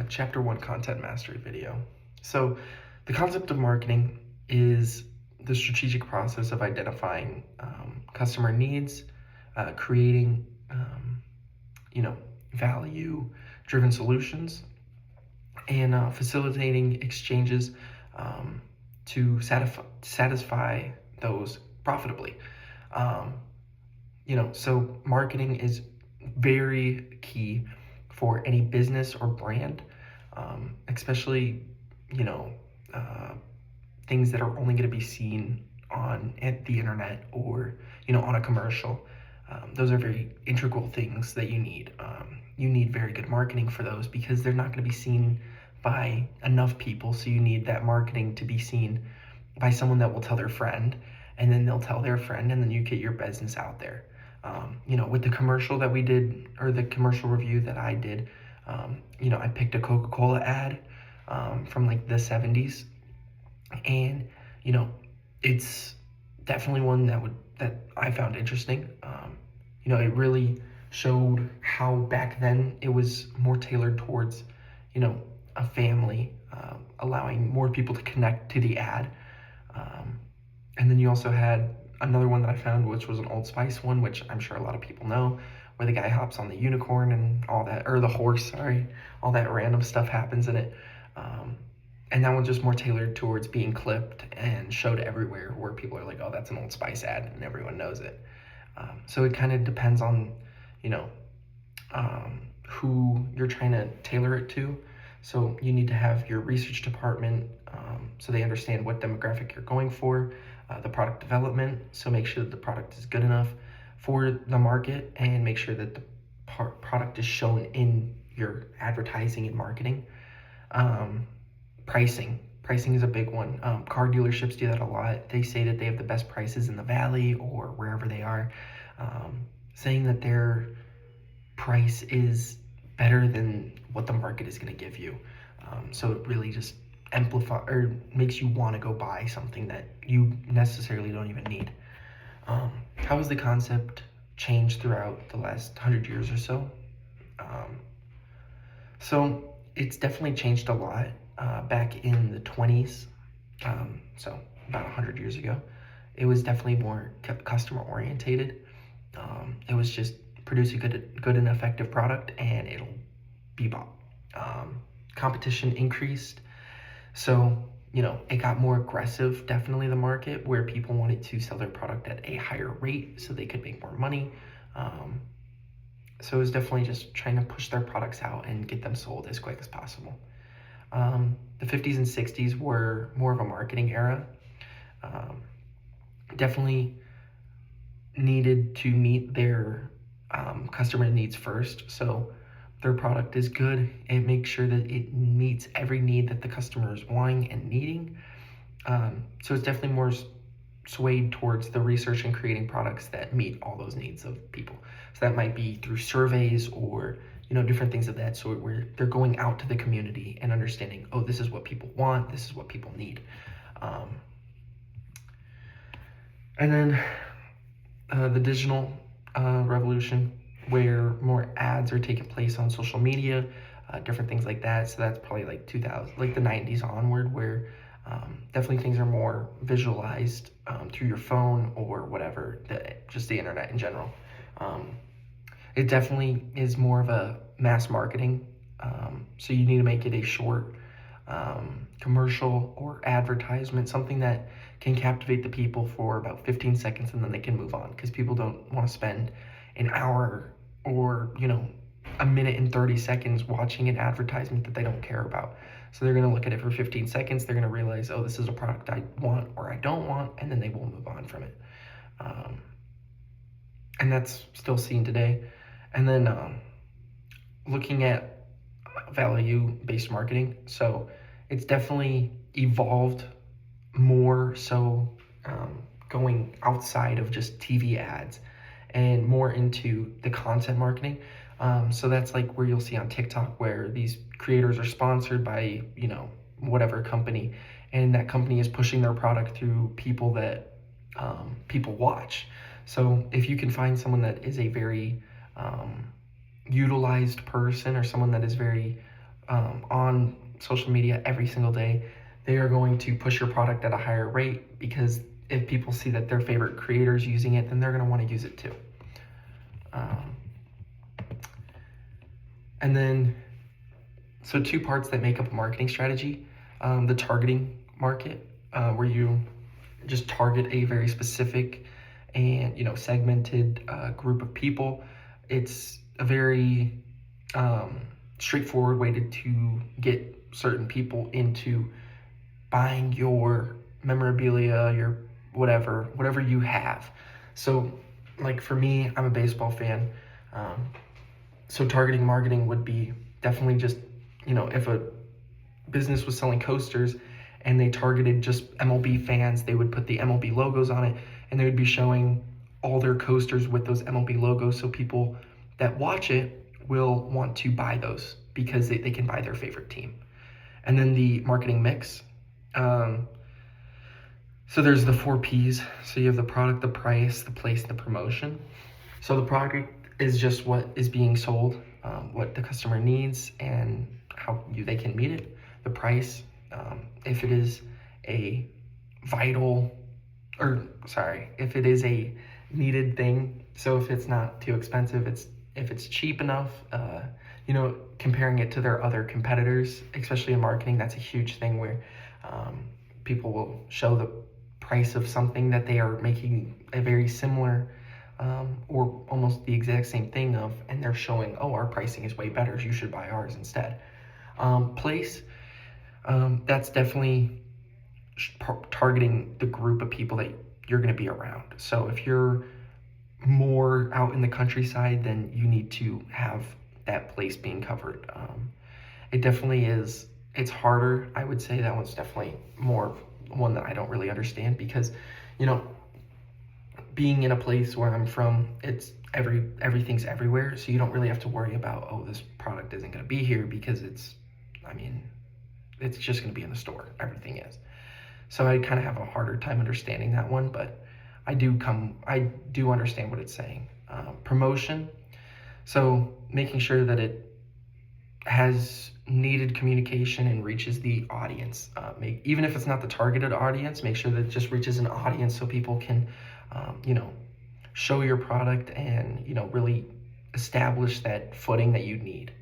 chapter 1 content mastery video. So the concept of marketing is the strategic process of identifying customer needs, creating value driven solutions, and facilitating exchanges to satisfy those profitably. Um, so marketing is very key for any business or brand, especially, you know, uh, things that are only going to be seen on at the internet or, on a commercial. Those are very integral things that you need. You need very good marketing for those because they're not going to be seen by enough people. So you need that marketing to be seen by someone that will tell their friend, and then they'll tell their friend, and then you get your business out there. With the commercial that we did, or the commercial review that I did, I picked a Coca-Cola ad from like the 70s, and it's definitely one that I found interesting. It really showed how back then it was more tailored towards, a family, allowing more people to connect to the ad. And then you also had another one that I found, which was an Old Spice one, which I'm sure a lot of people know, where the guy hops on the unicorn and all that, or the horse, sorry, all that random stuff happens in it. And that one's just more tailored towards being clipped and showed everywhere, where people are like, oh, that's an Old Spice ad, and everyone knows it. So it kind of depends on, who you're trying to tailor it to. So you need to have your research department, so they understand what demographic you're going for, the product development, so make sure that the product is good enough for the market, and make sure that the product is shown in your advertising and marketing. Pricing is a big one. Car dealerships do that a lot. They say that they have the best prices in the valley or wherever they are, saying that their price is better than what the market is going to give you. So it really just makes you want to go buy something that you necessarily don't even need. How has the concept changed throughout the last 100 years or so? So it's definitely changed a lot. Back in the 20s, so about 100 years ago, it was definitely more customer orientated. It was just produce a good and effective product, and it'll be bought. Competition increased, so it got more aggressive. Definitely the market, where people wanted to sell their product at a higher rate so they could make more money. So it was definitely just trying to push their products out and get them sold as quick as possible. The 50s and 60s were more of a marketing era. Definitely needed to meet their customer needs first. So their product is good and make sure that it meets every need that the customer is wanting and needing. So it's definitely more swayed towards the research and creating products that meet all those needs of people. So that might be through surveys or different things of that sort, where they're going out to the community and understanding, oh, this is what people want, this is what people need. And then the digital revolution, where more ads are taking place on social media, different things like that. So that's probably like 2000, like the 90s onward, where definitely things are more visualized through your phone or whatever, just the internet in general. It definitely is more of a mass marketing. So you need to make it a short commercial or advertisement, something that can captivate the people for about 15 seconds, and then they can move on, because people don't want to spend an hour or a minute and 30 seconds watching an advertisement that they don't care about. So they're going to look at it for 15 seconds. They're going to realize, oh, this is a product I want or I don't want, and then they will move on from it. And that's still seen today. And then looking at value-based marketing, so it's definitely evolved more so, going outside of just TV ads and more into the content marketing. So that's like where you'll see on TikTok, where these creators are sponsored by whatever company, and that company is pushing their product through people that people watch. So if you can find someone that is a very utilized person, or someone that is very on social media every single day, they are going to push your product at a higher rate, because if people see that their favorite creators using it, then they're going to want to use it too. And then, so two parts that make up a marketing strategy: the targeting market, where you just target a very specific and segmented group of people. It's a very straightforward way to get certain people into buying your memorabilia, your whatever you have. So, like for me, I'm a baseball fan. So targeting marketing would be definitely just, if a business was selling coasters and they targeted just MLB fans, they would put the MLB logos on it, and they would be showing all their coasters with those MLB logos, so people that watch it will want to buy those because they can buy their favorite team. And then the marketing mix. So there's the 4 Ps. So you have the product, the price, the place, and the promotion. So the product is just what is being sold, what the customer needs, and how they can meet it. The price, if it is a if it is a needed thing. So if it's not too expensive, if it's cheap enough, comparing it to their other competitors, especially in marketing, that's a huge thing where people will show the price of something that they are making a very similar or almost the exact same thing of, and they're showing, oh, our pricing is way better, you should buy ours instead. Place, that's definitely targeting the group of people that you're going to be around. So if you're more out in the countryside, then you need to have that place being covered. It definitely is, it's harder. I would say that one's definitely more one that I don't really understand, because being in a place where I'm from, it's everything's everywhere, so you don't really have to worry about, oh, this product isn't going to be here, because it's just going to be in the store. Everything is. So I kind of have a harder time understanding that one, but I do understand what it's saying. Promotion. So making sure that it has needed communication and reaches the audience. Even if it's not the targeted audience, make sure that it just reaches an audience so people can, show your product and, really establish that footing that you need.